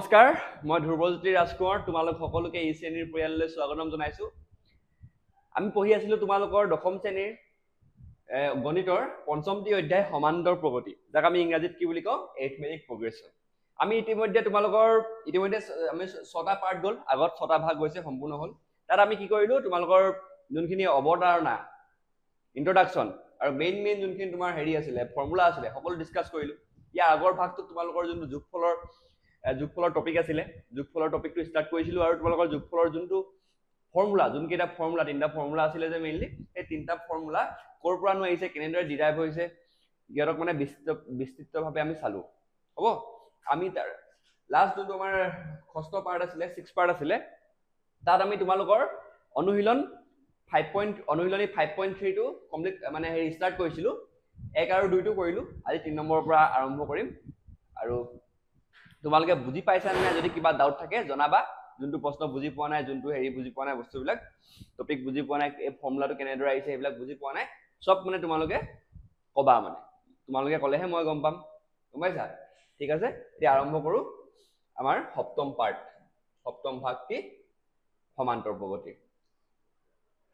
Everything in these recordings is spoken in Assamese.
নমস্কাৰ মই ধ্ৰুৱজ্যোতি ৰাজকুমাৰ তোমালোক সকলোকে এই শ্ৰেণীৰ পৰিয়াললৈ স্বাগতম জনাইছো আমি পঢ়ি আছিলো তোমালোকৰ দশম শ্ৰেণীৰ গণিতৰ পঞ্চমটি অধ্যায় সমান্তৰ প্ৰগতি যাক আমি ইংৰাজীত কি বুলি কওঁ এৰিথমেটিক প্ৰগ্ৰেছন আমি ইতিমধ্যে আমি 6টা পাৰ্ট গল আগত 6টা ভাগ হৈছে সম্পূৰ্ণ হল তাত আমি কি কৰিলো তোমালোকৰ যোনখিনি অৱতাৰণা ইন্ট্ৰডাকচন আৰু মেইন যোনখিনি তোমাৰ হেৰি আছিল ফৰ্মুলা আছিল সকলো ডিসকাস কৰিলো ইয়াৰ আগৰ ভাগটো তোমালোকৰ যোনটো যোগফলৰ টপিক আছিলে যোগফলৰ টপিকটো স্টাৰ্ট কৰিছিলো আৰু তোমালোকৰ যোগফলৰ যোনটো ফৰ্মুলা যোনকেইটা ফৰ্মুলা তিনটা ফৰ্মুলা আছিলে যে মেইনলি এই তিনটা ফৰ্মুলা কৰ পৰা নো আহিছে কেনেদৰে ডিৰাইভ হৈছে ইয়াৰক মানে বিস্তৃতভাৱে আমি চালো হ'ব আমি তাৰ লাষ্ট যোনটো আমাৰ ষষ্ঠ পাৰ্ট আছিলে 6 পাৰ্ট আছিলে তাত আমি তোমালোকৰ অনুশীলনী 5.3 টো কমপ্লিট মানে হেৰি স্টাৰ্ট কৰিছিলো 1 আৰু 2 টো কৰিলো আজি 3 নম্বৰৰ পৰা আৰম্ভ কৰিম আৰু তোমালোকে বুজি পাইছা নে যদি কিবা ডাউট থাকে জনাবা যোনটো প্ৰশ্ন বুজি পোৱা নাই যোনটো হেৰি বুজি পোৱা নাই বস্তুবিলাক টপিক বুজি পোৱা নাই এই ফৰ্মুলাটো কেনেদৰে আহিছে এইবিলাক বুজি পোৱা নাই সব মানে তোমালোকে কবা মানে তোমালোকে কলেহে মই গম পাম গম পাইছা ঠিক আছে এতিয়া আৰম্ভ কৰো আমাৰ সপ্তম পাৰ্ট সপ্তম ভাগটি সমান্তৰ প্ৰগতি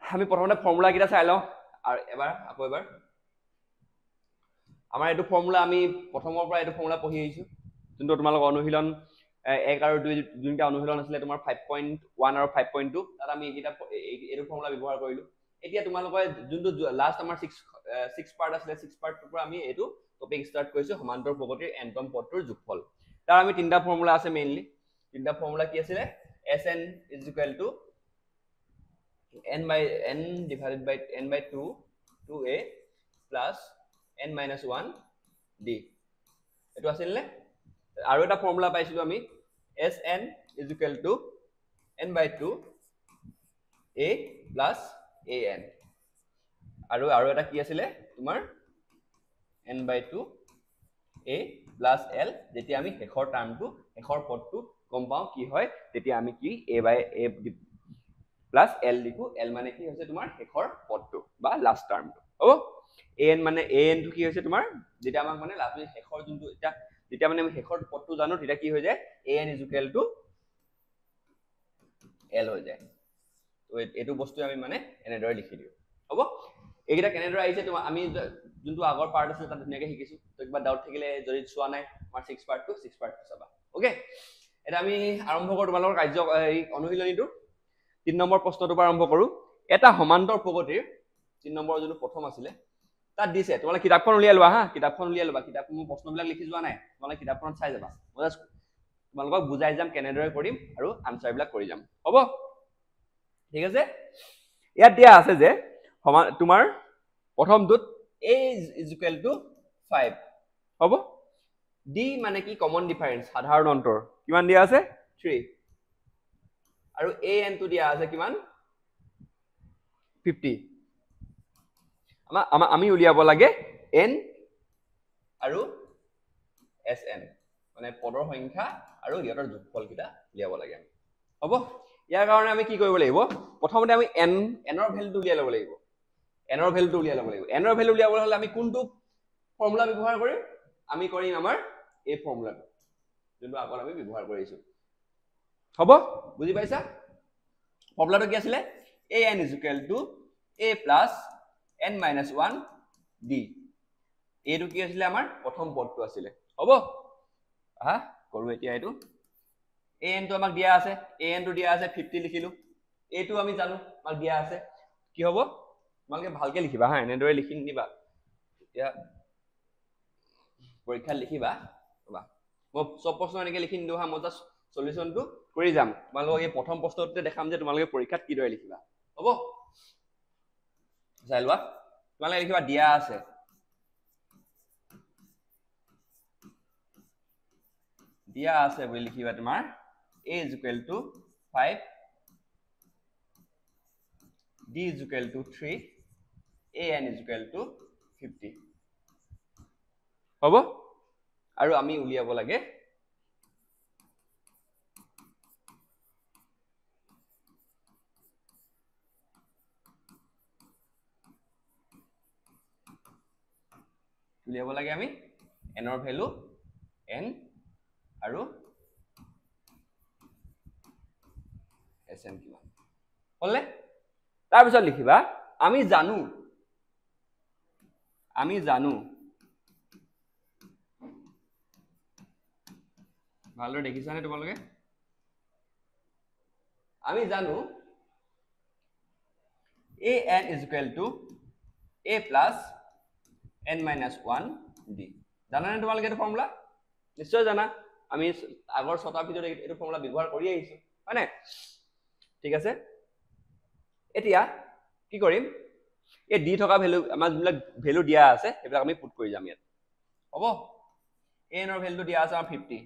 আমি প্ৰথমতে ফৰ্মুলা কিটা চাই লওঁ আৰু এবাৰ আমাৰ এইটো ফৰ্মুলা আমি প্ৰথমৰ পৰা এইটো ফৰ্মুলা পঢ়ি আহিছো যোনটো তোমালোক অনুশীলন 1 আৰু 2 যোনটা অনুশীলন আছিল তোমাৰ 5.1 আৰু 5.2 তাত আমি এইটো ফৰ্মুলা ব্যৱহাৰ কৰিলো এতিয়া তোমালোকৰ যোনটো লাষ্ট আমাৰ 6 পাৰ্ট আছিল 6 পাৰ্টৰ পৰা আমি এইটো টপিক স্টাৰ্ট কৰিছো সমান্তৰ প্ৰগতিৰ এনটম পদটোৰ যোগফল তাৰ আমি তিনটা ফৰ্মুলা আছে মেইনলি তিনটা ফৰ্মুলা কি আছিল Sn n divided by n by 2 2a plus n minus 1 d এটো আছিল নে আৰু এটা ফৰ্মুলা পাইছিলো আমি Sn n by 2 a plus an আৰু এটা কি আছিল তোমাৰ n by 2 a plus l যেতিয়া আমি শেষৰ টাৰ্মটো শেষৰ পদটো গম পাও কি হয় তেতিয়া আমি কি a by a plus l লিখো l মানে কি হৈছে তোমাৰ শেষৰ পদটো বা লাষ্ট টাৰ্মটো হ'ব an মানে an টো কি হৈছে তোমাৰ যেতিয়া আমাক মানে লাষ্ট শেষৰ যোনটো এটা যেতিয়া মানে আমি শেষৰ পদটো জানো তেতিয়া কি হৈ যায় an l হৈ যায় তো এটো বস্তু আমি মানে এনেদৰে লিখি দিও হ'ব এইটা কেনেদৰে আহিছে তোমাৰ আমি যোনটো আগৰ পাৰ্ট আছে তাত ধুনিয়াকে শিকিছো তো কিবা ডাউট থাকিলে যদি চোৱা নাই আমাৰ 6 পাৰ্টটো চাবা ওকে এটা আমি আৰম্ভ কৰো তোমালোকৰ কাৰ্য অনুশীলনীটো 3 নম্বৰ প্ৰশ্নটো পৰা আৰম্ভ কৰো এটা সমান্তৰ প্ৰগতিৰ 3 নম্বৰ যোনটো প্ৰথম আছিলে তাত দিছে তোমালোকে কিতাপখন উলিয়াই লোৱা হা কিতাপখন মোৰ প্ৰশ্নবিলাক লিখি যোৱা নাই তোমালোকে কিতাপখন চাই যাবা মই জাস্ট তোমালোকক বুজাই যাম কেনেদৰে কৰিম আৰু আনসাৰবিলাক কৰি যাম হ'ব ঠিক আছে ইয়াত দিয়া আছে যে তোমাৰ প্ৰথমটোত a = 5 হ'ব d মানে কি কমন ডিফাৰেন্স সাধাৰণ অন্তৰ কিমান দিয়া আছে 3 আৰু an টো দিয়া আছে কিমান 50 আমি উলিয়াব লাগে n আৰু sn মানে পদৰ সংখ্যা আৰু ইহঁতৰ যোগফল কিটা উলিয়াব লাগে হ'ব ইয়াৰ কাৰণে আমি কি কৰিব লাগিব প্ৰথমতে আমি n ৰ ভ্যালুটো উলিয়াই ল'ব লাগিব n ৰ ভ্যালুটো উলিয়াই ল'ব লাগিব n ৰ ভ্যালু উলিয়াবলৈ হলে আমি কোনটো ফৰ্মুলা ব্যৱহাৰ কৰিম আমি কৰিম আমাৰ এই ফৰ্মুলাটো যোনটো আগত আমি ব্যৱহাৰ কৰিছো হ'ব বুজি পাইছা ফৰ্মুলাটো কি আছিল an = a plus n minus 1 d এইটো কি আছিল আমাৰ প্ৰথম পদটো আছিল হ'ব আহা কৰো এতিয়া এইটো an টো আমাক দিয়া আছে an টো দিয়া আছে 50 লিখিলো এইটো আমি জানো আমাক দিয়া আছে কি হ'ব তোমালোকে ভালকে লিখিবা হা এনেদৰে লিখি নিবা এতিয়া পৰীক্ষা লিখিবা ৰবা মই সব প্ৰশ্ন এনেকে লিখি নিদো হা মই জাস্ট সলিউশনটো কৰি যাম তোমালোকক এই প্ৰথম প্ৰশ্নটোতে দেখাম যে তোমালোকে পৰীক্ষাত কি দৰে লিখিবা হ'ব চাইলবা তোমালোকে লিখিবা দিয়া আছে বুলি লিখিবা তোমাৰ a = 5 d = 3 an = 50 হ'ব আৰু আমি উলিয়াব লাগে আমি n ৰ ভ্যালু n আৰু Sn কিমান হলে তাৰ পিছত লিখিবা আমি জানো ভালদৰে দেখিছানে তোমালোকে আমি জানো an is equal to a plus n minus 1 d জানানে তোমালোকে এইটো ফৰ্মুলা নিশ্চয় জানা আমি আগৰ ছটা ভিডিওত এইটো ফৰ্মুলা ব্যৱহাৰ কৰি আহিছো হয়নে ঠিক আছে এতিয়া কি কৰিম এই d থকা ভ্যালু আমাৰ যিবিলাক ভ্যালু দিয়া আছে সেইবিলাক আমি পুট কৰি যাম ইয়াত হ'ব n ৰ ভ্যালু দিয়া আছে আমাৰ 50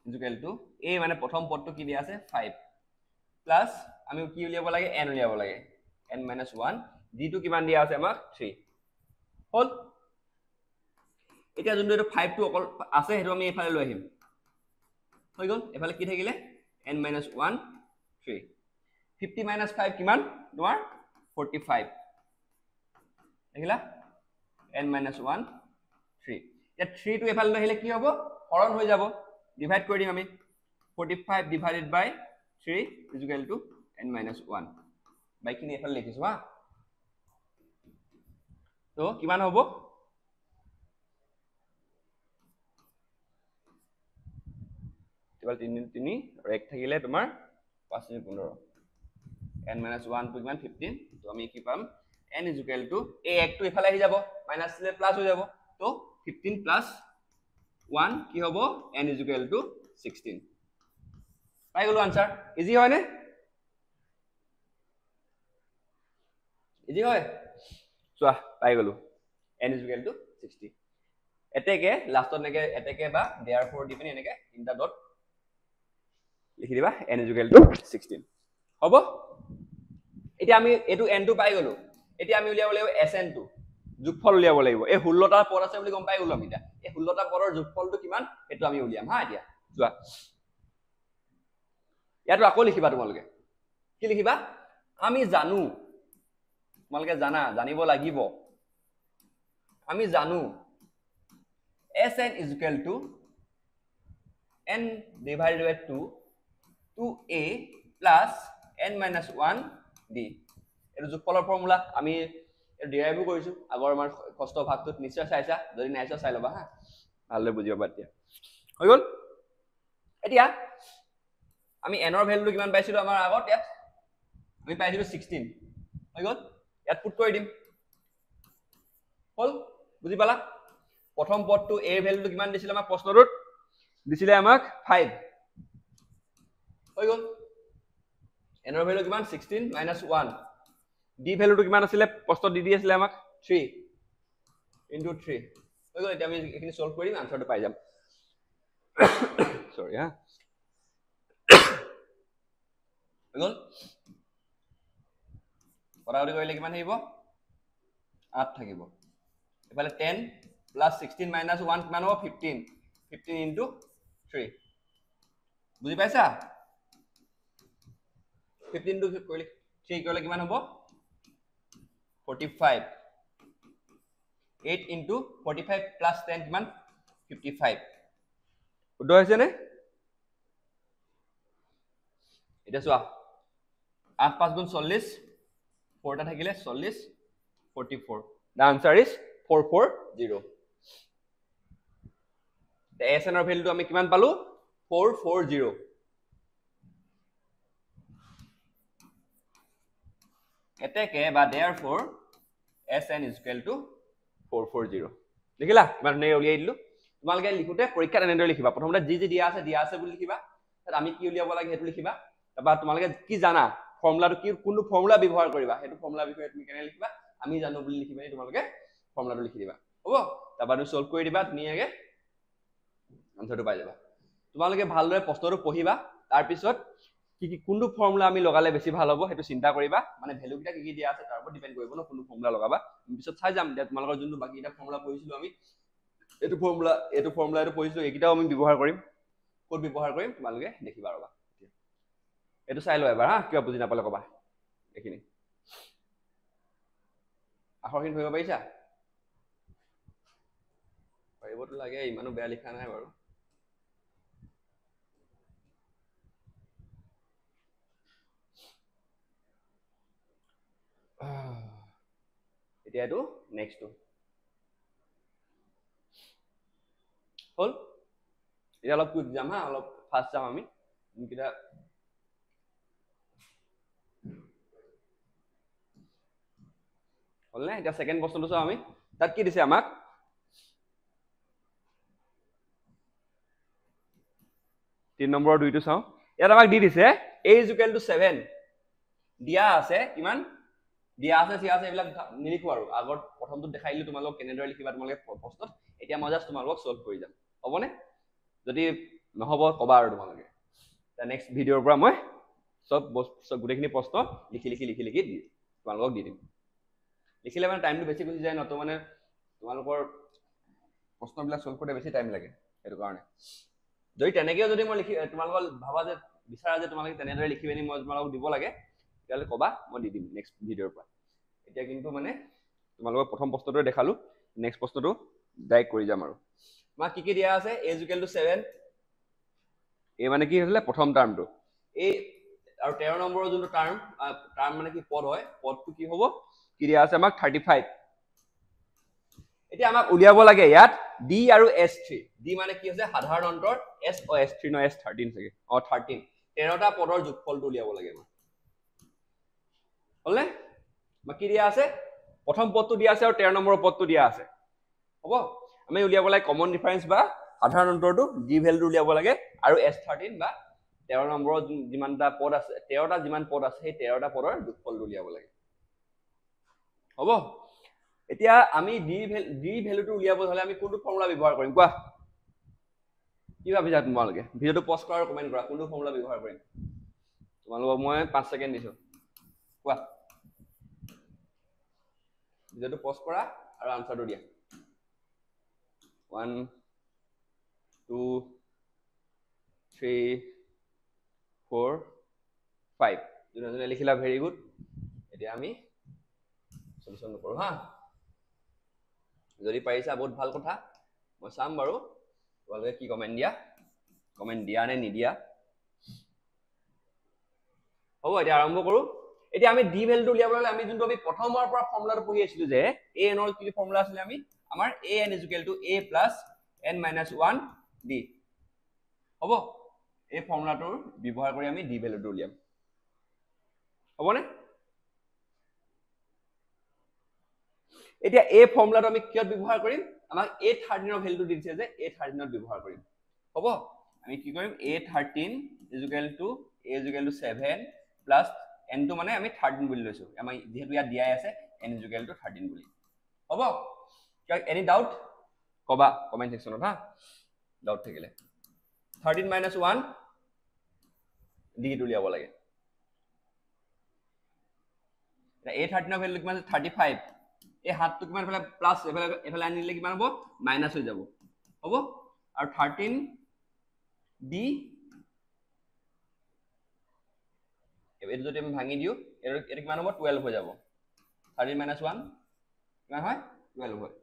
is equal to a মানে প্ৰথম পদটো কি দিয়া আছে 5 প্লাস আমি কি উলিয়াব লাগে n উলিয়াব লাগে n - 1 d টো কিমান দিয়া আছে আমাক 3 হল এতিয়া যোনটো 5 টো অকল আছে হেতু আমি এফালে লৈ আহিম হৈ গল এফালে কি থাকিলে n - 1 3 50 - 5 কিমান তোমাৰ 45 দেখিলা n - 1 3 এতিয়া 3 টো এফালে লৈ আহিলে কি হ'ব হৰণ হৈ যাব ডিভাইড কৰি দিম আমি 45 divided by 3 is equal to n - 1 বাইখিনি এফালে লিখিছো হা তো কিমান হ'ব কেৱল 3 3 আৰু 1 থাকিলে তোমাৰ 5 15 n - 1 টো কিমান 15 তো আমি কি পাম n is equal to a 1 টো এফালে আহি যাব মাইনাস দিলে প্লাস হৈ যাব তো 15 plus 1 কি হ'ব n is equal to 16 পাই গলো আনসার ইজি হয় নে ইজি হয় চোৱা পাই গলো n is equal to 60 এতেকে লাষ্টত নেকে এতেকে বা therefore দি পিনি এনেকে তিনটা ডট লিখি দিবা n is equal to 16 হ'ব এতিয়া আমি এটো n টো পাই গলো এতিয়া আমি উলিয়াব লাগিব sn টো যোগফল উলিয়াব লাগিব এই 16টা পদ আছে বুলি গম পাই গলো আমি এতিয়া এই 16টা পদৰ যোগফলটো কিমান এটো আমি উলিয়াম হা এতিয়া চোৱা ইয়াতো আকৌ লিখিবা তোমালোকে কি লিখিবা আমি জানো তোমালোকে জানিব লাগিব আমি জানো Sn is equal to n divided by 2 2a plus n minus 1 d এটো যোগফলৰ ফৰ্মুলা আমি ডিৰাইভ কৰিছো আগৰ আমাৰ কষ্ট ভাগটোত নিশ্চয় চাইছা যদি নাইছা চাই লবা হা ভালদৰে বুজিবা এতিয়া হৈ গল এতিয়া আমি n ৰ ভ্যালুটো কিমান পাইছিলো আমাৰ আগত ইয়াত আমি পাইছিলো 16 হৈ গল ইয়াত পুট কৰি দিম হল বুজি পালা প্ৰথম পদটো a ৰ ভ্যালুটো কিমান দিছিল আমাৰ প্ৰশ্নটোত দিছিলে আমাক 5 হৈ গল n ৰ ভ্যালু কিমান 16 - 1 d ভ্যালুটো কিমান আছিল প্ৰশ্নত দি আছিল আমাক 3 * 3 হৈ গল এতিয়া আমি এখিনি সলভ কৰিম আনসাৰটো পাই যাম সৰি হা হৈ গল পৰাৱৰ্তী কৰিলে কিমান আহিব 8 থাকিব এফালে 10 plus 16 minus 1 কিমান হ'ব 15 15 into 3 বুজি পাইছা 15 টো কৰিলে 3 কৰিলে কিমান হ'ব 45 8 into 45 plus 10 কিমান 55 উত্তৰ হৈছে নে এটা চোৱা 8 5 গুণ 40 4 টা থাকিলে 40 44 the answer is 440 the sn ৰ ভ্যালুটো আমি কিমান পালো 440 এতেকে বা therefore sn is equal to 440 দেখিলা কিমান ধুনীয়াকৈ উলিয়াই দিলো তোমালোকে লিখোতে পৰীক্ষাত এনেদৰে লিখিবা প্ৰথমতে যি দিয়া আছে বুলি লিখিবা তাত আমি কি উলিয়াব লাগে হেতু লিখিবা তাৰপা তোমালোকে কি জানা ফৰ্মুলাটো কি কোনটো ফৰ্মুলা ব্যৱহাৰ কৰিবা হেতু ফৰ্মুলা বিষয়ে তুমি কেনে লিখিবা আমি জানো বুলি লিখিবা তোমালোকে ফৰ্মুলাটো লিখি দিবা হ'ব তাৰপা তুমি সলভ কৰি দিবা ধুনীয়াকৈ আনসাৰটো পাই যাবা তোমালোকে ভালদৰে প্ৰশ্নটো পঢ়িবা তাৰ পিছত কি কোনটো ফৰ্মুলা আমি লগালে বেছি ভাল হ'ব হেতু চিন্তা কৰিবা মানে ভ্যালু কিটা কি দিয়া আছে তাৰ ওপৰত ডিপেন্ড কৰিব ন কোনটো ফৰ্মুলা লগাবা আমি পিছত চাই যাম যে তোমালোকৰ যোনটো বাকি এটা ফৰ্মুলা পঢ়িছিলো আমি এটো ফৰ্মুলা এটো পঢ়িছিলো একিটাও আমি ব্যৱহাৰ কৰিম কোড ব্যৱহাৰ কৰিম তোমালোকে দেখিবা ৰবা এটো চাই লও এবাৰ হা কিবা বুজি নাপালে কবা এখিনি আখৰখিনি ধৰিব পাৰিছা পাৰিবতো লাগে ইমানো বেয়া লিখা নাই বাৰু এতিয়া এইটো নেক্সটটো হল এতিয়া অলপ কুইক যাম হা অলপ ফাষ্ট যাম আমি কিটা হল না এটা সেকেন্ড প্রশ্নটো চাও আমি তাত কি দিছে আমাক তিন নম্বৰৰ দুইটো চাও ইয়াত আমাক দি দিছে a = 7 দিয়া আছে কিমান দিয়া আছে সিয়া আছে এবিলাক নিলিখো আৰু আগত প্ৰথমটো দেখাইলি তোমালোক কেনেদৰে লিখিবা তোমালোকে প্ৰশ্নত এতিয়া মই জাস্ট তোমালোক সলভ কৰি যাম হবনে যদি নহব কবা আৰু তোমালোকে তা নেক্সট ভিডিওৰ পৰা মই সব গুটেখিনি প্ৰশ্ন লিখি দি তোমালোকক দি দিম লিখিলে মানে টাইমটো বেছি গুচি যায় নতো মানে তোমালোকৰ প্ৰশ্নবিলাক সলভ কৰোতে বেছি টাইম লাগে এটো কাৰণে যদি তেনেকেও যদি মই লিখি তোমালোক ভাবা যে বিচাৰা যে তোমালোকে তেনেদৰে লিখিবেনি মই তোমালোক দিব লাগে তেতিয়ালে কবা মই দি দিম নেক্সট ভিডিওৰ পৰা এতিয়া কিন্তু মানে তোমালোক প্ৰথম প্ৰশ্নটো দেখালো নেক্সট প্ৰশ্নটো ডাইৰেক্ট কৰি যাম আৰু মা কি দিয়া আছে a = 7 এই মানে কি হলে প্ৰথম টাৰ্মটো এই আৰু 13 নম্বৰৰ যোনটো টাৰ্ম মানে কি পদ হয় পদটো কি হ'ব কি দিয়া আছে আমাক 35 এতিয়া আমাক উলিয়াব লাগে ইয়াত d আৰু s3 d মানে কি আছে সাধাৰণ অন্তৰ s ও s3 ন s13 থাকে 13 13টা পদৰ যোগফলটো উলিয়াব লাগে আমাক হলনে বাকি দিয়া আছে প্ৰথম পদটো দিয়া আছে আৰু 13 নম্বৰৰ পদটো দিয়া আছে হ'ব আমি উলিয়াব লাগে কমন ডিফাৰেন্স বা সাধাৰণ অন্তৰটো d ভ্যালু উলিয়াব লাগে আৰু s13 বা 13 নম্বৰৰ যিমানটা পদ আছে 13টা যিমান পদ আছে সেই 13টা পদৰ যোগফলটো উলিয়াব লাগে হ'ব এতিয়া আমি d ভ্যালুটো উলিয়াব হলে আমি কোনটো ফৰ্মুলা ব্যৱহাৰ কৰিম কোৱা কি ভাবিছা তোমালোকে ভিডিওটো পজ কৰা আৰু কমেন্ট কৰা কোনটো ফৰ্মুলা ব্যৱহাৰ কৰিম তোমালোকক মই 5 সেকেন্ড দিছো কোৱা ভিডিওটো পজ কৰা আৰু আনসাৰটো দিয়া 1 2 3 4 5 যোনে লিখিলা ভেৰি গুড এতিয়া আমি সলিউশন কৰো হা যদি পাৰিছা বহুত ভাল কথা মই চাম বাৰু তোমালোকে কি কমেন্ট দিয়া নে নিদিয়া হ'ব এতিয়া আৰম্ভ কৰো এতিয়া আমি d ভ্যালুটো উলিয়াবলৈ হলে আমি যোনটো আমি প্ৰথমৰ পৰা ফৰ্মুলাটো পঢ়ি আছিলো যে a n ৰ কি ফৰ্মুলা আছিল আমি আমাৰ a n = a + n - 1 d হ'ব এই ফৰ্মুলাটোৰ ব্যৱহাৰ কৰি আমি d ভ্যালুটো উলিয়াম হ'বনে এতিয়া এই ফৰ্মুলাটো আমি কিয়ত ব্যৱহাৰ কৰিম আমাক a13 ৰ ভ্যালুটো দিছে যে a13 ত ব্যৱহাৰ কৰিম হ'ব আমি কি কৰিম a13 = 7 প্লাস n টো মানে আমি 13 বুলি লৈছো আমি যেহেতু ইয়াত দিয়াই আছে n = 13 বুলি হ'ব এনি ডাউট কবা কমেন্ট সেকশনত হা ডাউট থাকিলে 13 - 1 d টো উলিয়াব লাগে a13 ৰ ভ্যালু কিমান 35 এই হাতটো কিমান ফেলে প্লাস এফালে আনিলে কিমান হ'ব মাইনাস হৈ যাব হ'ব আৰু 13 d এটো যদি আমি ভাঙি দিও এটো কিমান হ'ব 12 হৈ যাব 13 - 1 কিমান হয় 12 হয়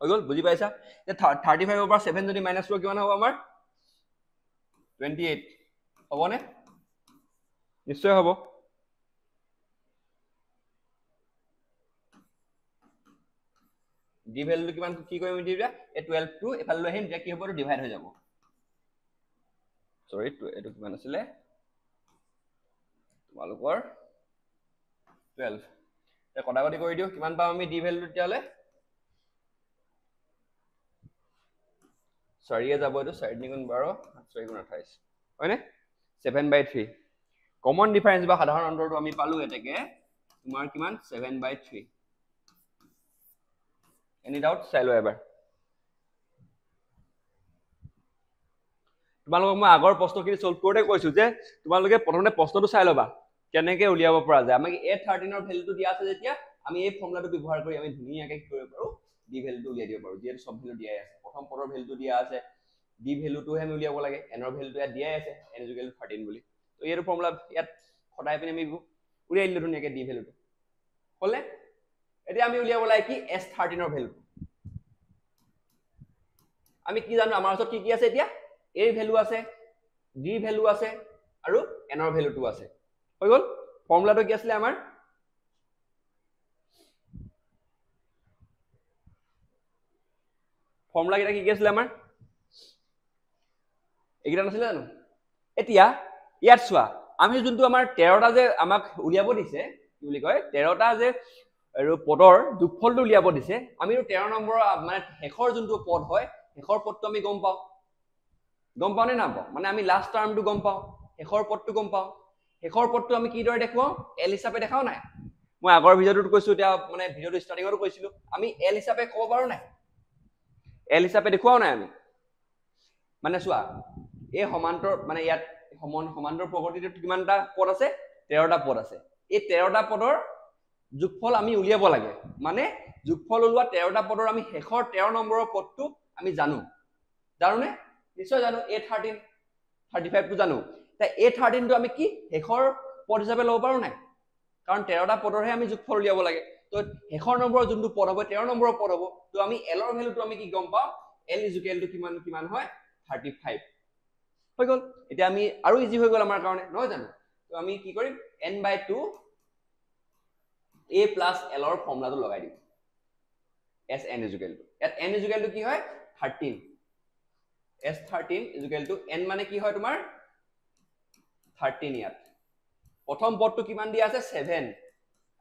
হৈ গল বুজি পাইছা যে 35 ৰ পৰা 7 যদি মাইনাস কৰো কিমান হ'ব আমাৰ 28 হ'বনে নিশ্চয় হ'ব d ভ্যালুটো কিমান কি কৰিম দিবা এই 12 টো এফালে লৈ আহিম যে কি হ'ব ডিভাইড হৈ যাব সৰি এটো কিমান আছিল তোমালোকৰ 12 এ কটাকটি কৰি দিও কিমান পাম আমি d ভ্যালুটো তেতিয়ালে 4 এ যাব এটো 4 × 12 4 × 28 হয়নে 7/3 কমন ডিফাৰেন্স বা সাধাৰণ অন্তৰটো আমি পালো এতেকে তোমাৰ কিমান 7/3 এনি ডাউট চাই লো এবাৰ তোমালোকক মই আগৰ প্ৰশ্নখিনি সলভ কৰোতে কৈছো যে তোমালোকে প্ৰথমতে প্ৰশ্নটো চাই লবা কেনেকে উলিয়াব পৰা যায় আমাক a13 ৰ ভ্যালুটো দিয়া আছে যেতিয়া আমি এই ফৰ্মুলাটো ব্যৱহাৰ কৰি আমি ধুনীয়াকে কি কৰিব পাৰো d ভ্যালুটো উলিয়াই দিব পাৰো যেহেতু সব ভ্যালু দিয়াই আছে প্ৰথম পদৰ ভ্যালুটো দিয়া আছে d ভ্যালুটোহে আমি উলিয়াব লাগে n ৰ ভ্যালুটো ইয়াত দিয়াই আছে n = 13 বুলি তো এই ফৰ্মুলা ইয়াত খটাই পিনে আমি উলিয়াই দিলো ধুনীয়াকে d ভ্যালুটো হলে এতিয়া আমি উলিয়াব লাগে কি s13 ৰ ভ্যালুটো আমি কি জানো আমাৰ ওচৰত কি আছে এতিয়া a ভ্যালু আছে d ভ্যালু আছে আৰু n ৰ ভ্যালুটো আছে হৈ গল ফৰ্মুলাটো কি আছিল আমাৰ ফৰ্মুলা কেইটা কি আছিল আমাৰ এইকেইটা নাছিলে জানো এতিয়া ইয়াত চোৱা আমি যোনটো আমাৰ 13টা যে আমাক উলিয়াব দিছে কি বুলি কয় 13টা যে আৰু পদৰ যোগফলটো উলিয়াব দিছে আমি 13 নম্বৰ মানে শেষৰ যোনটো পদ হয় শেষৰ পদটো আমি গম পাওঁ নে নাপাওঁ মানে আমি লাষ্ট টাৰ্মটো গম পাওঁ শেষৰ পদটো গম পাওঁ শেষৰ পদটো আমি কি দৰে দেখুৱাও এল হিচাপে দেখাও নাই মই আগৰ ভিডিঅ'টোত কৈছো এতিয়া মানে ভিডিঅ'টো ষ্টাৰ্টিঙতো কৈছিলো আমি এল হিচাপে ক'ব পাৰো নাই এল হিচাপে দেখুৱাও নাই আমি মানে চোৱা এই সমান্তৰ মানে ইয়াত সমান্তৰ প্ৰগতিটোত কিমানটা পদ আছে 13টা পদ আছে এই 13টা পদৰ যোগফল আমি উলিয়াব লাগে মানে যোগফল উলিওৱা 13টা পদৰ আমি শেষৰ 13 নম্বৰৰ পদটো আমি জানোনে নিশ্চয় জানো a13 35 টো জানো তাই a13 টো আমি কি শেষৰ পদ হিচাপে ল'ব পাৰো নাই কাৰণ 13টা পদৰহে আমি যোগফল উলিয়াব লাগে তো শেষৰ নম্বৰৰ যোনটো পদ হ'ব 13 নম্বৰৰ পদ হ'ব তো আমি l ৰ ভ্যালুটো আমি কি গম পাওঁ l কিমান হয় 35 হৈ গল এতিয়া আমি আৰু ইজি হৈ গল আমাৰ কাৰণে নহয় জানো তো আমি কি কৰিম n/2 a + l ৰ ফৰ্মুলাটো লগাই দিম Sn ইয়াত n কি হয় 13 S13 n মানে কি হয় তোমাৰ 13 ইয়াত প্ৰথম পদটো কিমান দিয়া আছে 7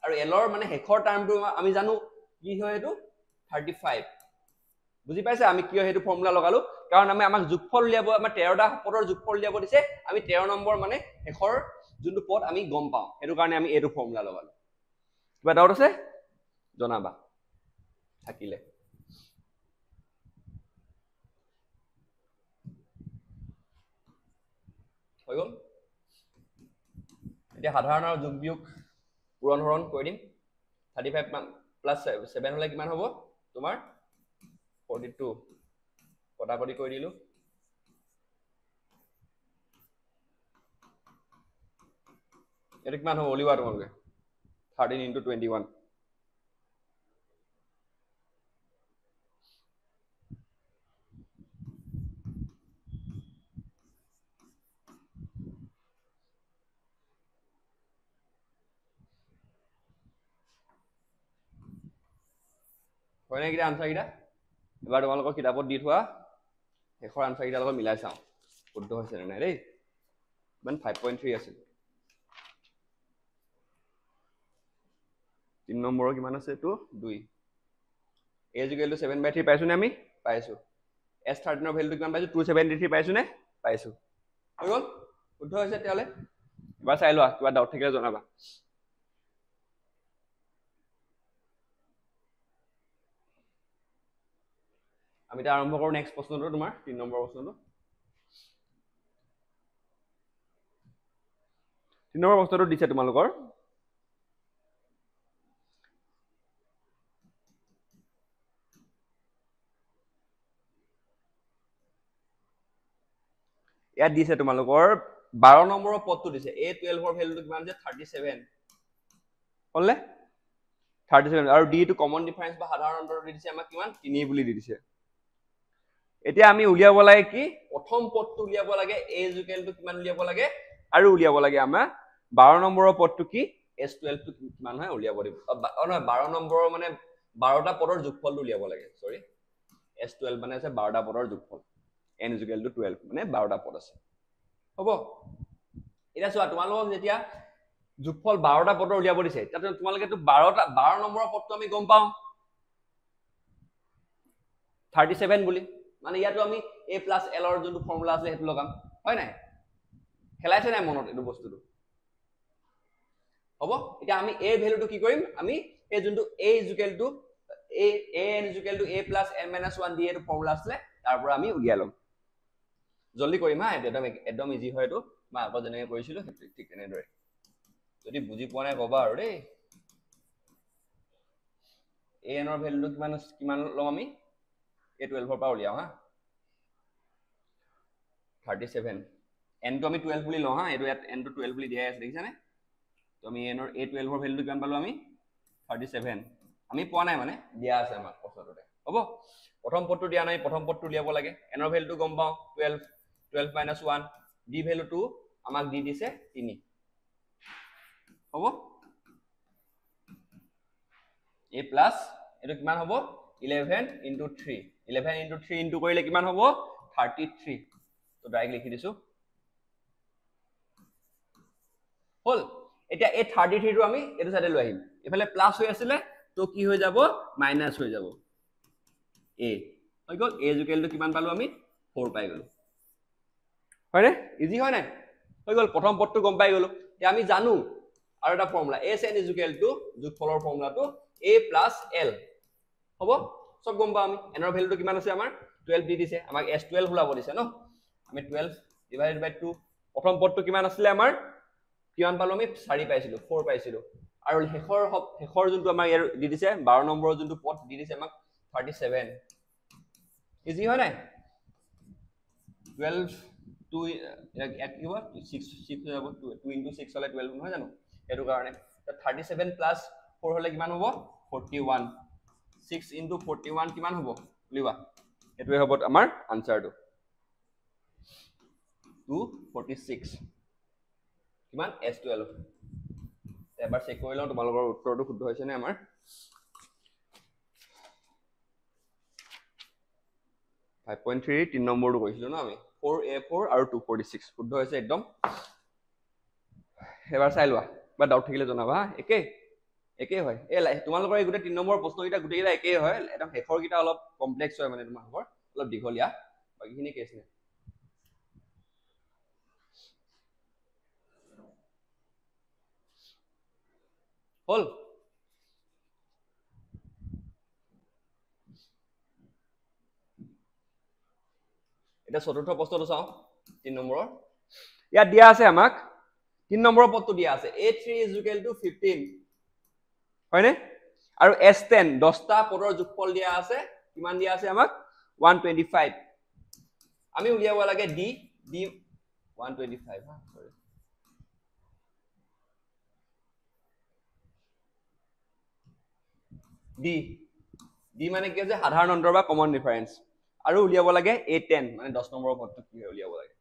আৰু l ৰ মানে শেষৰ টাৰ্মটো আমি জানো কি হয় এটো 35 বুজি পাইছে আমি কিয় হেতু ফৰ্মুলা লগালো কাৰণ আমাক যোগফল উলিয়াব আমাৰ 13টা পদৰ যোগফল উলিয়াব দিছে আমি 13 নম্বৰ মানে শেষৰ যোনটো পদ আমি গম পাওঁ হেতু কাৰণে আমি এটো ফৰ্মুলা লগালো কিবা ডাউট আছে জনাবা থাকিলে হৈ গল এতিয়া সাধাৰণ আৰু যোগ বিয়োগ পূৰণ হৰণ কৰি দিম 35 + 7 হলে কিমান হ'ব তোমাৰ 42 কটাকটি কৰি দিলো এটা কিমান হ'ব উলিওৱা তোমালোকে 13 * 21 হয় না কিটা আনসাৰ কিটা এবাৰ তোমালোকৰ কিতাপত দি থোৱা শেষৰ আনসাৰ কিটাৰ লগত মিলাই চাওঁ শুদ্ধ হৈছে নে নাই দেই মান 5.3 আছিল 3 নম্বৰৰ কিমান আছে এটো 2 a = 7/3 পাইছো নে আমি পাইছো S13 ৰ ভ্যালুটো কিমান পাইছো 273 পাইছো নে পাইছো হৈ গল শুদ্ধ হৈছে তেতিয়ালে এবাৰ চাই লোৱা কিবা ডাউট থাকিলে জনাবা আমি এটা আৰম্ভ কৰো নেক্সট প্ৰশ্নটো তোমাৰ 3 নম্বৰ প্ৰশ্নটো 3 নম্বৰ প্ৰশ্নটো দিছে তোমালোকৰ ইয়াত দিছে তোমালোকৰ 12 নম্বৰৰ পদটো দিছে a12 ৰ ভ্যালুটো কিমান আছে 37 হলনে 37 আৰু d টো কমন ডিফাৰেন্স বা সাধাৰণ অন্তৰটো দিছে আমাক কিমান 3 বুলি দি দিছে এতিয়া আমি উলিয়াব লাগে কি প্ৰথম পদটো উলিয়াব লাগে a কিমান উলিয়াব লাগে আৰু উলিয়াব লাগে আমাৰ 12 নম্বৰৰ পদটো কি s12 টো কিমান হয় উলিয়াব দিব নহয় 12 নম্বৰৰ মানে 12টা পদৰ যোগফলটো উলিয়াব লাগে সৰি s12 মানে আছে 12টা পদৰ যোগফল n = 12 মানে 12টা পদ আছে হ'ব এটা চোৱা তোমালোকক যেতিয়া যোগফল 12টা পদৰ উলিয়াব দিছে তাতে তোমালোকে তো 12 নম্বৰৰ পদটো আমি গম পাওঁ 37 বুলি মানে ইয়াতো আমি a + l ৰ যোনটো ফৰ্মুলা আছে হেতু লগাম হয় নাই খেলাইছে নাই মনত এটো বস্তুটো হ'ব এতিয়া আমি a ভ্যালুটো কি কৰিম আমি এই যোনটো a = an = a + n - 1 দিয়ে এটো ফৰ্মুলা আছে তাৰ পৰা আমি উলিয়াই লম জলদি কৰিম হা একদম ইজি হয় এটো মই আগত যেনেকৈ কৰিছিলো ঠিক তেনেদৰে যদি বুজি পোৱা নাই কবা আৰু দেই an ৰ ভ্যালুটো কিমান লম আমি a12 ৰ পৰা উলিয়াও হা 37 n টো আমি 12 বুলি লওঁ হা এটো ইয়াত n টো 12 বুলি দিয়া আছে দেখিছানে তো আমি a12 ৰ ভ্যালুটো কিমান পালো আমি 37 আমি পোৱা নাই মানে দিয়া আছে আমাক প্ৰশ্নটোতে হ'ব প্ৰথম পদটো দিয়া নাই প্ৰথম পদটো উলিয়াব লাগে n ৰ ভ্যালুটো গম পাওঁ 12 - 1 d ভ্যালুটো আমাক দি দিছে 3 হ'ব a প্লাস এটো কিমান হ'ব 11 * 3 11 into 3 into কৰিলে কিমান হ'ব 33 তো ডাইৰেক্ট লিখি দিছো হল এতিয়া এই 33 টো আমি এটো সাইডে লৈ আহিম এফালে প্লাস হৈ আছিল তো কি হৈ যাব মাইনাস হৈ যাব a হৈ গল a ইকুয়াল টু কিমান পালো আমি 4 পাই গলো হয়নে ইজি হয় নাই হৈ গল প্ৰথম পদটো গম পাই গলো এতিয়া আমি জানো আৰু এটা formula sn is equal to যোগফলৰ ফৰ্মুলাটো a plus l হ'ব সব গম পাম আমি n ৰ ভ্যালুটো কিমান আছে আমাৰ 12 দি দিছে আমাক s12 ওলাব দিছে ন আমি 12 divided by 2 প্ৰথম পদটো কিমান আছিল আমাৰ কিমান পালো আমি 4 পাইছিলো 4 পাইছিলো আৰু শেষৰ যোনটো আমাৰ ইয়াৰ দি দিছে 12 নম্বৰৰ যোনটো পদ দি দিছে আমাক 37 ইজি হয় নাই 12 2 এক কি হ'ব 6 যাব 2 into 6 হলে 12 নহয় জানো এটো কাৰণে 37 plus 4 হলে কিমান হ'ব 41 6 into 41 কিমান হ'ব লিবা এটোৱে হ'ব আমাৰ আনসাৰটো 246 কিমান s12 এবাৰ চেক কৰি লওঁ তোমালোকৰ উত্তৰটো শুদ্ধ হৈছে নে আমাৰ 5.3 3 নম্বৰটো কৈছিলো না আমি 4a4 আৰু 246 শুদ্ধ হৈছে একদম এবাৰ চাই লোৱা বা ডাউট থাকিলে জনাবা একে হয় তোমালোকৰ এই গুটে 3 নম্বৰ প্ৰশ্নকিটা গুটেকিটা একে হয় একদম শেষৰ কিটা অলপ কমপ্লেক্স হয় মানে তোমালোকৰ অলপ দীঘলীয়া বাকিখিনি কেছ নাই হল এটা চতুৰ্থ প্ৰশ্নটো চাও 3 নম্বৰৰ ইয়াত দিয়া আছে আমাক 3 নম্বৰৰ পদটো দিয়া আছে a3 is equal to 15 হয়নে আৰু s10 10টা পদৰ যোগফল দিয়া আছে কিমান দিয়া আছে আমাক 125 আমি উলিয়াব লাগে d 125 সৰি d মানে কি আছে সাধাৰণ অন্তৰ বা কমন ডিফাৰেন্স আৰু উলিয়াব লাগে a10 মানে 10 নম্বৰৰ পদটো কি হয় উলিয়াব লাগে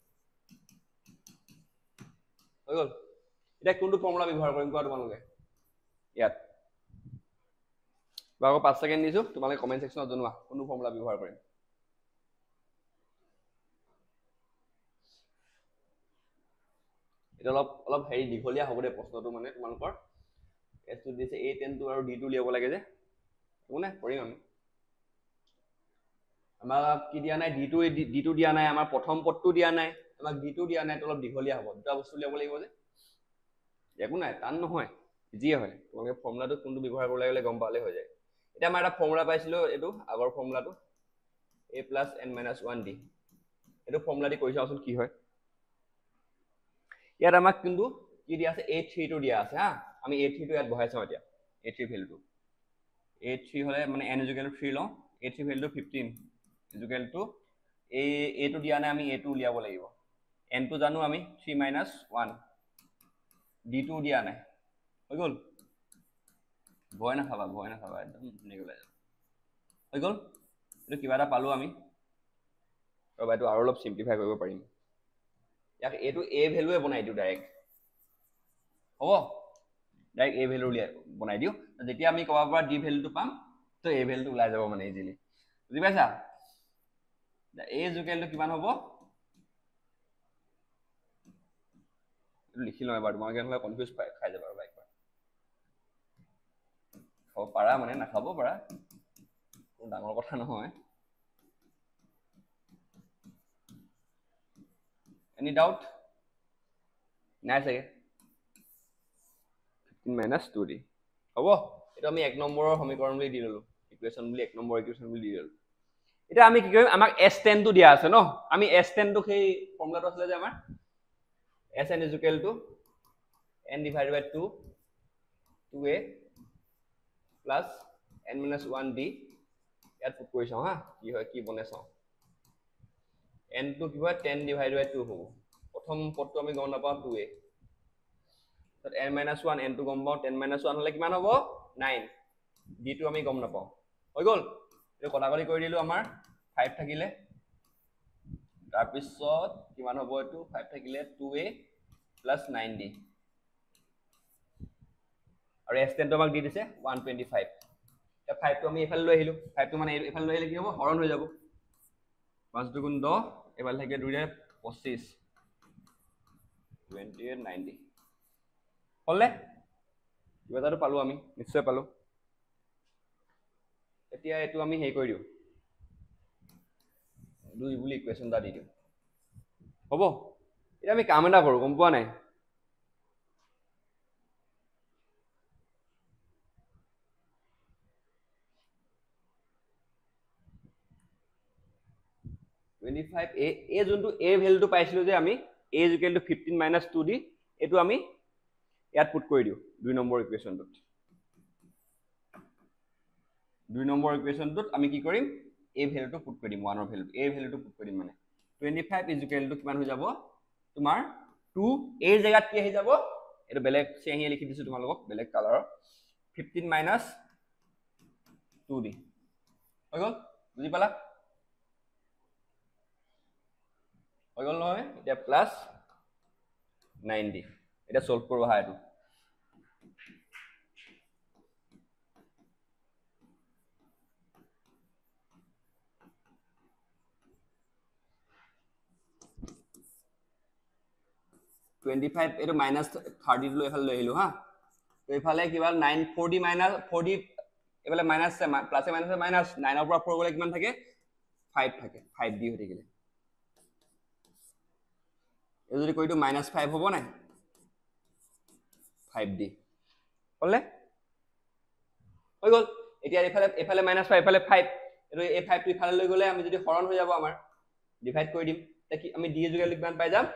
হৈ গল এটা কোনটো ফৰ্মুলা ব্যৱহাৰ কৰিম কোৱা তোমালোকে ইয়াত বাকো 5 সেকেন্ড দিছো তোমালোকে কমেন্ট সেকশনত জনোৱা কোনটো ফৰ্মুলা ব্যৱহাৰ কৰিম এটা অলপ হেৰি দীঘলীয়া হ'ব দে প্ৰশ্নটো মানে তোমালোকৰ s টো দিছে a10 টো আৰু d টো উলিয়াব লাগে যে কোনে কৰিম আমি আমাক কি দিয়া নাই d টো দিয়া নাই আমাৰ প্ৰথম পদটো দিয়া নাই আমাক d টো দিয়া নাই অলপ দীঘলীয়া হ'ব দুটা বস্তু উলিয়াব লাগিব যে একো নাই টান নহয় ইজিয়ে হয় তোমালোকে ফৰ্মুলাটো কোনটো ব্যৱহাৰ কৰিব লাগে গম পালে হৈ যায় এটা আমাৰ এটা ফৰ্মুলা পাইছিলো এটো আগৰ ফৰ্মুলাটো a plus n minus 1d এটো ফৰ্মুলা দি কৰি চাওচোন কি হয় ইয়াত আমাক কিন্তু কি দিয়া আছে a3 টো দিয়া আছে হা আমি a3 টো ইয়াত বহাই চাও এতিয়া a3 ভ্যালুটো a3 হলে মানে n is equal to 3 লওঁ a3 ভ্যালুটো 15 is equal to a টো দিয়া নাই আমি a টো উলিয়াব লাগিব n টো জানো আমি 3 minus 1 d টো দিয়া নাই হৈ গল ভয় না খাবা একদম নেগলে হৈ গল এটো কিবা এটা পালো আমি আৰু বাইটো আৰু অলপ সিম্পলিফাই কৰিব পাৰিম ইয়াক এটো a ভ্যালুৱে বনাই দিও ডাইৰেক্ট হ'ব ডাইৰেক্ট a ভ্যালু বনাই দিও যেতিয়া আমি কবা পৰা d ভ্যালুটো পাম তো a ভ্যালুটো ওলাই যাব মানে ইজিলি বুজি পাইছা a ইকুৱেলটো কিমান হ'ব লিখি লওঁ এবাৰ তোমালোকে নহলে কনফিউজ খাই যাবা আৰু বাইক খাব পাৰা মানে নাখাব পাৰা কোনো ডাঙৰ কথা নহয় এনি ডাউট নাই চাগে 15 minus 2d হ'ব এটা আমি 1 নম্বৰৰ সমীকৰণ বুলি দি ললো ইকুৱেচন বুলি 1 নম্বৰ ইকুৱেচন বুলি দি ললো এটা আমি কি কৰিম আমাক s10 টো দিয়া আছে ন আমি s10 টো সেই ফৰ্মুলাটো আছিল যে আমাৰ sn is equal to n divided by 2 2a plus n minus 1d ইয়াত পুট কৰি চাও হা কি হয় কি বনে চাও n টো কি হয় 10 divided by 2 হ'ব প্ৰথম পদটো আমি গম নাপাও 2a তাত n minus 1 n টো গম পাও 10 minus 1 হলে কিমান হ'ব 9 d টো আমি গম নাপাও হৈ গল এই কটাকটি কৰি দিলো আমাৰ 5 থাকিলে তাৰ পিছত কিমান হ'ব এটো 5 থাকিলে 2a plus 9d আৰু s10 টো আমাক দি দিছে 125 এতিয়া 5 টো আমি এফালে লৈ আহিলো 5 টো মানে এফালে লৈ আহিলে কি হ'ব হৰণ হৈ যাব 5 দুগুণ 10 এফালে থাকে 2 ৰে 25 28 90 হলে কিবা এটাটো পালো আমি নিশ্চয় পালো এতিয়া এটো আমি হেই কৰি দিও 2 বুলি ইকুৱেশন এটা দি দিও হ'ব এটা আমি কাম এটা কৰো গম পোৱা নাই এ যোনটো এ ভ্যালুটো পাইছিলো যে আমি a = 15 - 2d এটো আমি ইয়াত পুট কৰি দিও 2 নম্বৰ ইকুৱেশনটোত 2 নম্বৰ ইকুৱেশনটোত আমি কি কৰিম a ভ্যালুটো পুট কৰি দিম 1 ৰ ভ্যালুটো a ভ্যালুটো পুট কৰি দিম মানে 25 = কিমান হৈ যাব তোমাৰ 2 a ৰ জায়গাত কি আহি যাব এটো বেলেগ চেহি লিখি দিছো তোমালোকক বেলেগ কালাৰৰ 15 - 2d হৈ গল বুজি পালা হৈ গল নহয় এটা প্লাস 90 এটা সলভ কৰিব হা এটো এটো -30 লৈ এফালে লৈ আহিলো হা তো এফালে কিবা 940 - 40 এফালে মাইনাস প্লাসে মাইনাসে মাইনাস 9 ৰ পৰা 4 গলে কিমান থাকে 5 থাকে 5d হৈ থাকিলে এই যদি কইটো -5 হ'ব নাই 5d হলে হৈ গল এতিয়া এফালে -5 এফালে 5 এটো এই 5 টো ইফালে লৈ গলে আমি যদি হৰণ হৈ যাব আমাৰ ডিভাইড কৰি দিম তে কি আমি d = কিমান পাই যাম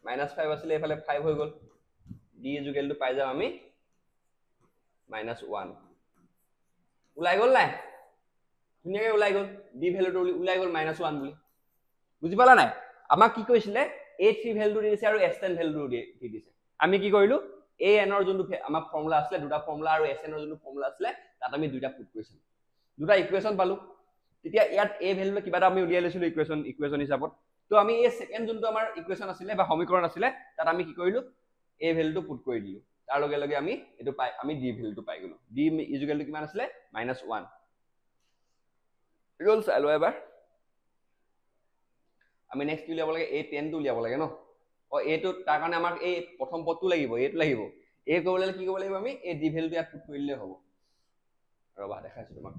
-5 আসলে এফালে 5 হৈ গল d = পাই যাম আমি -1 উলাই গল নাই ধুনিয়াকে উলাই গল d ভ্যালুটো উলাই গল -1 বুলি বুজি পালা নাই আমাক কি কৈছিলে a3 ভ্যালুটো দিছে আৰু s10 ভ্যালুটো দি দিছে আমি কি কৰিলো an ৰ যোনটো আমাৰ ফৰ্মুলা আছে দুটা ফৰ্মুলা আৰু sn ৰ যোনটো ফৰ্মুলা আছে তাত আমি দুটা পুট কৰিছিলো দুটা ইকুৱেশন পালো তেতিয়া ইয়াত a ভ্যালুটো কিবা এটা আমি উলিয়াই লৈছিলো ইকুৱেশন হিচাপত তো আমি এই সেকেন্ড যোনটো আমাৰ ইকুৱেশন আছিলে বা সমীকৰণ আছিলে তাত আমি কি কৰিলো a ভ্যালুটো পুট কৰি দিলো তাৰ লগে লগে আমি এটো পাই আমি d ভ্যালুটো পাই গলো d = কিমান আছিলে -1 গল চাই লো এবাৰ আমি নেক্সট উলিয়াব লাগে a10 টো উলিয়াব লাগে ন ও এটো তাৰ কাৰণে আমাক এই প্ৰথম পদটো লাগিব এটো লাগিব এ কৰিবলৈ কি কৰিব লাগিব আমি এই d ভ্যালুটো ইয়াত পুট কৰিলে হ'ব ৰবা দেখাইছো তোমাক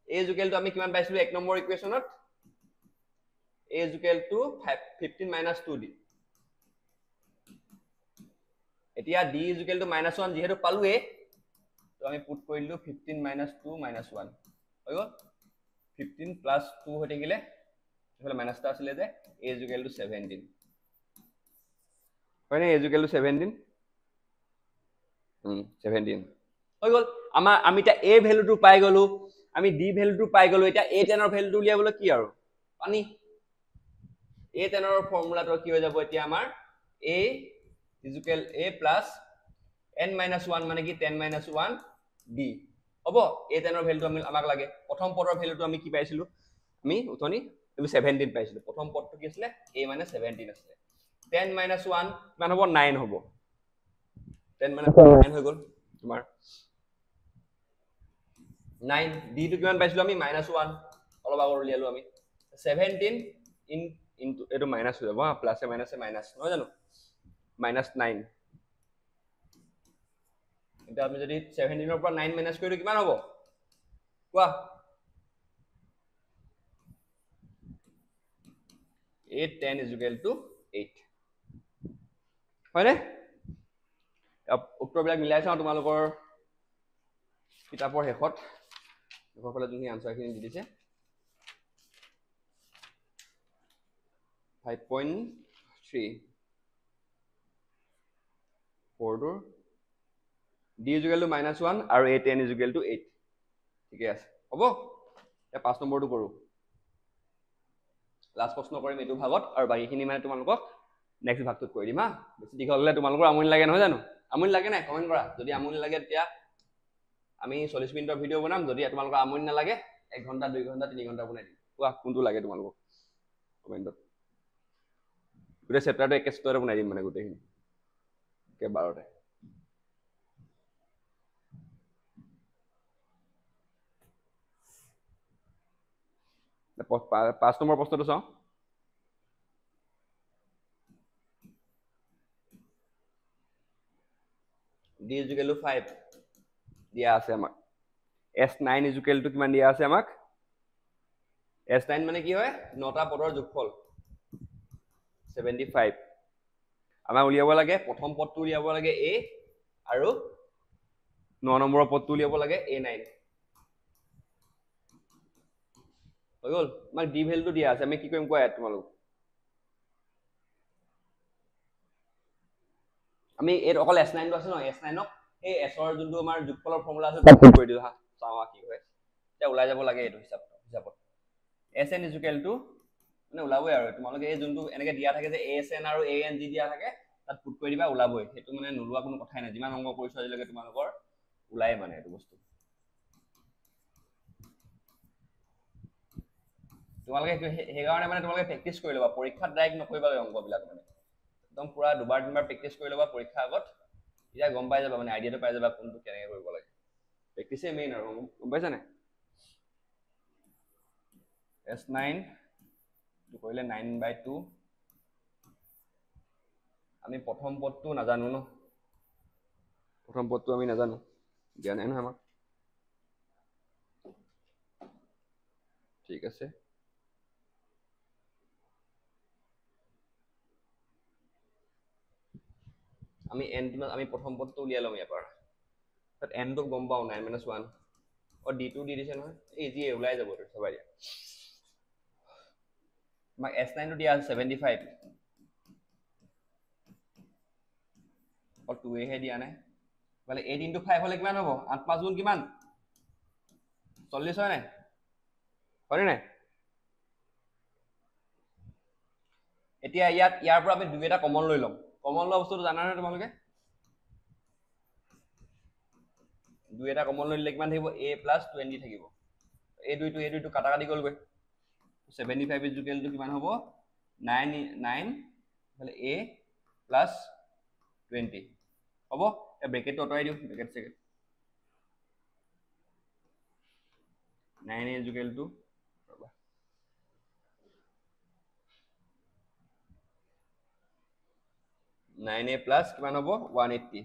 a = আমি কিমান পাইছিলো এক নম্বৰ ইকুৱেশনত a = 15 - 2d এতিয়া d = -1 যেহেতু পালোৱে তো আমি পুট কৰিলো 15 - 2 - 1 হৈ গল 15 + 2 হৈ থাকিলে এফালে মাইনাস টা আছিলে যে a = 17 হয় না a = 17 17 হৈ গল আমি তা a ভ্যালুটো পাই গলো আমি d ভ্যালুটো পাই গলো এটা a10 ৰ ভ্যালুটো উলিয়াবলৈ কি আৰু পানি a10 ৰ ফৰ্মুলাটো কি হৈ যাব এতিয়া আমাৰ a = a + n - 1 মানে কি 10 - 1 d হ'ব a10 ৰ ভ্যালুটো আমাক লাগে প্ৰথম পদৰ ভ্যালুটো আমি কি পাইছিলো আমি উঠনি 17 পাইছিলো প্ৰথম পদটো কি আছিল a মানে 17 আছিল 10 - 1 কিমান হ'ব 9 হ'ব 10 - 9 হৈ গল তোমাৰ 9 d টো কিমান পাইছিলো আমি -1 অলপ আগৰ উলিয়ালো আমি 17 ইনটু এটো মাইনাস হৈ যাব হা প্লাসে মাইনাসে মাইনাস নহয় জানো -9 এটা আমি যদি 17 ৰ পৰা 9 মাইনাস কৰি কিমান হ'ব কোৱা a10 = 8 হয়নে উত্তৰবিলাক মিলাই চাও তোমালোকৰ কিতাপৰ শেষত এফালে তুমি আনসাৰখিনি দি দিছে 5.3 4 d = -1 আৰু a10 = 8 ঠিকে আছে হ'ব এতিয়া 5 নম্বৰটো কৰো লাষ্ট প্ৰশ্ন কৰিম এইটো ভাগত আৰু বাকিখিনি মানে তোমালোকক নেক্সট ভাগটোত কৰি দিম হা বেছি দীঘল হলে তোমালোকৰ আমনি লাগে নহয় জানো আমনি লাগে নাই কমেন্ট কৰা যদি আমনি লাগে তেতিয়া আমি 40 মিনিটৰ ভিডিও বনাম যদি তোমালোকৰ আমনি নালাগে 1 ঘন্টা 2 ঘন্টা 3 ঘন্টা বনাই দিম কোৱা কোনটো লাগে তোমালোকক কমেন্টত গোটেই চেপ্টাৰটো একে ষ্টৰে বনাই দিম মানে গোটেইখিনি কে 12তে 5 নম্বৰ প্ৰশ্নটো চাওঁ d is equal to 5 দিয়া আছে আমাক s9 is equal to কিমান দিয়া আছে আমাক s9 মানে কি হয় 9টা পদৰ যোগফল 75 আমাক উলিয়াব লাগে প্ৰথম পদটো উলিয়াব লাগে a আৰু 9 নম্বৰৰ পদটো উলিয়াব লাগে a9 হৈ গ'ল আমাক d ভ্যালুটো দিয়া আছে আমি কি কৰিম কোৱা তোমালোক আমি এৰ অকল s9 টো আছে ন s9 ক এই s ৰ যোনটো আমাৰ যোগফলৰ ফৰ্মুলা আছে তাত কৰি দিও হা চাও কি হয় এটা ওলাই যাব লাগে এইটো হিচাপত sn is equal to মানে ওলাবই আৰু তোমালোকে এই যোনটো এনেকে দিয়া থাকে যে asn আৰু an যি দিয়া থাকে তাত পুট কৰি দিবা ওলাবই হেতু মানে নোলোৱা কোনো কথাই নাই যিমান অংক কৰিছো আজিলৈকে তোমালোকৰ ওলাই মানে এইটো বস্তু তোমালোকে সেই কাৰণে মানে তোমালোকে প্ৰেক্টিস কৰি লবা পৰীক্ষাত ডাইৰেক্ট নকৰিবা অংকবিলাক মানে একদম পুৰা দুবাৰ তিনিবাৰ প্ৰেক্টিস কৰি লবা পৰীক্ষা আগত ইয়া গম পাই যাবা মানে আইডিয়াটো পাই যাবা কোনটো কেনেকৈ কৰিব লাগে প্ৰেক্টিসে মেইন আৰু গম পাইছা নে s9 তো কৰিলে 9/2 আমি প্ৰথম পদটো নাজানো ন প্ৰথম পদটো আমি নাজানো জ্ঞান নাই নহয় আমাক ঠিক আছে আমি n আমি প্ৰথম পদটো উলিয়াই লম ইয়াৰ পৰা তাত n টো গম পাও 9 - 1 और d2 দি দিছে নহয় ইজি ওলাই যাব তো সবাই দিয়া মাক s9 টো দিয়া 75 और 2a হে দিয়া নাই মানে 8 * 5 হলে কিমান হ'ব 8 5 গুণ কিমান 40 হয় নাই হয় নাই এতিয়া ইয়াৰ পৰা আমি দুই এটা কমন লৈ লম কমন লোৱা বস্তুটো জানা নে তোমালোকে দুই এটা কমন লৈ লিখমান থাকিব a + 20 থাকিব a দুইটো কাটা কাটি গল গৈ 75 is equal to কিমান হ'ব 9 মানে a + 20 হ'ব এ ব্ৰেকেটটো অতৰাই দিও bracket সেকেট 9 is equal to 9a plus কিমান হ'ব 180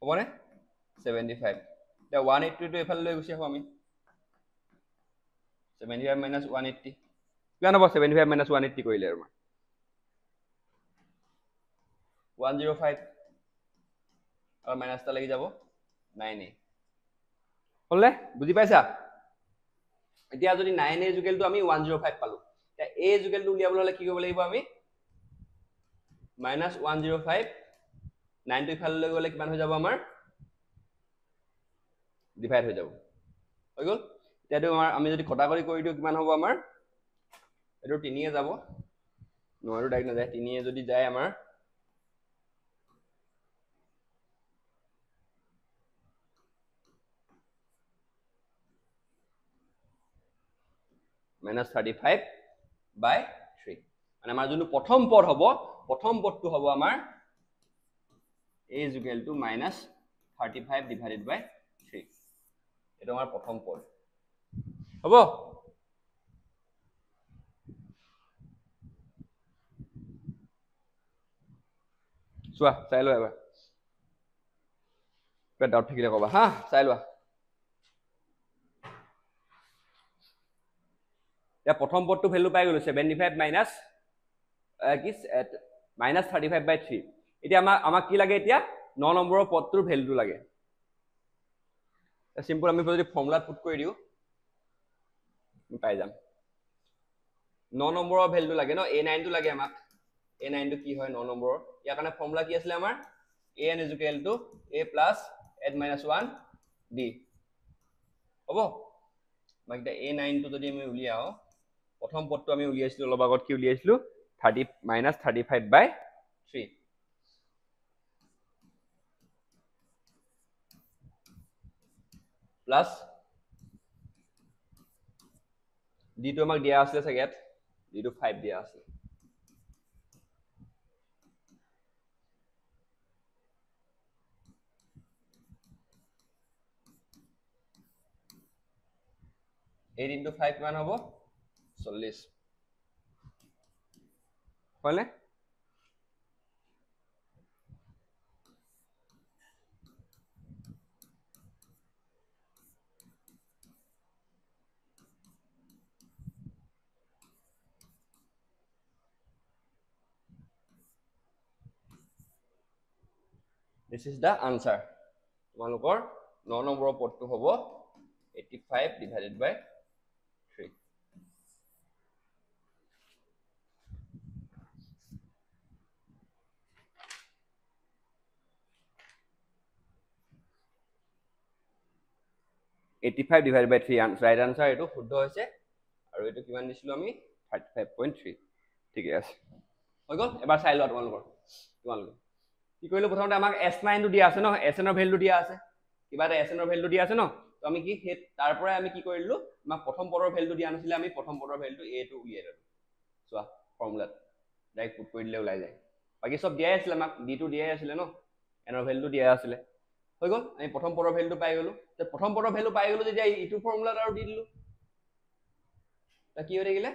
হ'ব নে 75 তে 180 টো এফালে লৈ গুছি আহো আমি 75 - 180 কিমান হ'ব 75 - 180 কৰিলে আৰু 105 আৰু মাইনাসটা লাগি যাব 9a হলে বুজি পাইছা এতিয়া যদি 9a = আমি 105 পালো তে a = উলিয়াবলৈ হলে কি কৰিব লাগিব আমি -105 9 টো ইফালে লৈ গলে কিমান হৈ যাব আমাৰ ডিভাইড হৈ যাব হৈ গল এতিয়াটো আমাৰ আমি যদি কটাকটি কৰি দিও কিমান হ'ব আমাৰ এটো 3 এ যাব 9 ডাইৰেক্ট না যায় 3 এ যদি যায় আমাৰ -35/3 মানে আমাৰ যোনটো প্ৰথম পদ হ'ব প্ৰথম পদটো হ'ব আমাৰ a = -35/3 এটা আমাৰ প্ৰথম পদ হ'ব চোৱা চাই লোৱা এবাৰ কিবা ডাউট থাকিলে ক'বা হা চাই লোৱা या प्रथम पदটো ভ্যালু পাই গলো 75 মাইনাস কি -35/3 এতিয়া আমাক কি লাগে এতিয়া 9 নম্বৰৰ পদটোৰ ভ্যালুটো লাগে সিম্পল আমি যদি ফৰ্মুলা পুট কৰি দিও পাই যাম 9 নম্বৰৰ ভ্যালুটো লাগে ন a9 টো লাগে আমাক a9 টো কি হয় 9 নম্বৰৰ ইয়াৰ কাৰণে ফৰ্মুলা কি আছিল আমাৰ an = a + n - 1 d হ'ব মাইটা a9 টো যদি আমি উলিয়াও প্ৰথম পদটো আমি উলিয়াইছিলো অলপ আগত কি উলিয়াইছিলো 30 - 35/3 প্লাস d টো আমাক দিয়া আছে সাগেত d টো 5 দিয়া আছে 8 into 5 কিমান হ'ব 40 হয়নে This is the answer. তোমালোকৰ 9 নম্বৰৰ পদটো হ'ব 85 divided by 3. divided by 3 right answer এইটো শুদ্ধ হৈছে আৰু এইটো কিমান দিছিলো আমি 35.3 ঠিক আছে হৈ গ'ল এবাৰ চাই লোৱা তোমালোকৰ কি কৰিলো প্ৰথমতে আমাক s9 টো দিয়া আছে ন sn ৰ ভ্যালু দিয়া আছে কিবা এটা sn ৰ ভ্যালু দিয়া আছে ন তো আমি কি তাৰ পৰা আমি কি কৰিলো আমাক প্ৰথম পদৰ ভ্যালু দিয়া নাছিলে আমি প্ৰথম পদৰ ভ্যালু a টো উলিয়াই ললো চোৱা ফৰ্মুলাত ডাইৰেক্ট পুট কৰি দিলে ওলাই যায় বাকি সব দিয়াই আছিল আমাক d টো দিয়াই আছিল ন n ৰ ভ্যালু দিয়া আছিল হৈ গ'ল আমি প্ৰথম পদৰ ভ্যালুটো পাই গলো তো প্ৰথম পদৰ ভ্যালু পাই গলো যেতিয়া ইটো ফৰ্মুলাত আৰু দি দিলো তা কি হৈ থাকিলে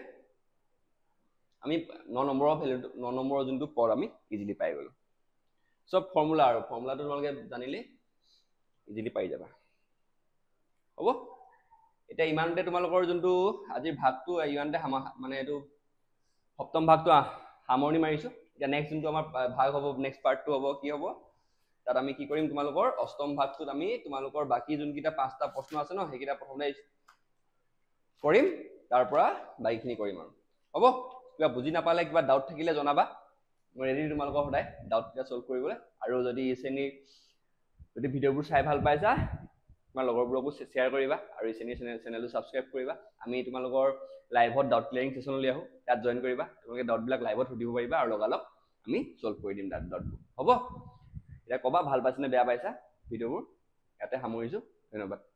আমি 9 নম্বৰৰ ভ্যালুটো 9 নম্বৰৰ যোনটো পদ আমি ইজিলি পাই গলো সব ফৰ্মুলা আৰু ফৰ্মুলাটো তোমালোকে জানিলে ইজিলি পাই যাবা হ'ব এটা ইমানতে তোমালোকৰ যোনটো আজিৰ ভাগটো ইমানতে মানে এটো সপ্তম ভাগটো সামৰণি মাৰিছো এতিয়া নেক্সট যোনটো আমাৰ ভাগ হ'ব নেক্সট পাৰ্টটো হ'ব কি হ'ব তাত আমি কি কৰিম তোমালোকৰ অষ্টম ভাগটোত আমি তোমালোকৰ বাকি যোনকিটা পাঁচটা প্ৰশ্ন আছে ন হেকিটা প্ৰথমতে কৰিম তাৰ পৰা বাকিখিনি কৰিম আৰু হ'ব কিবা বুজি নাপালে কিবা ডাউট থাকিলে জনাবা মই ৰেডি তোমালোকৰ সদায় ডাউট কিটা সলভ কৰিবলৈ আৰু যদি ইছেনি যদি ভিডিওবোৰ চাই ভাল পাইছা তোমাৰ লগৰবোৰকো শেয়াৰ কৰিবা আৰু ইছেনি চেনেলটো সাবস্ক্ৰাইব কৰিবা আমি তোমালোকৰ লাইভত ডাউট ক্লিয়াৰিং সেশন লৈ আহো তাত জয়েন কৰিবা তোমালোকে ডাউট বিলাক লাইভত সুধিব পাৰিবা আৰু লগালগ আমি সলভ কৰি দিম তাত ডাউট হ'ব এটা কবা ভাল পাইছনে বেয়া পাইছা ভিডিওবোৰ ইয়াতে সামৰিছো ধন্যবাদ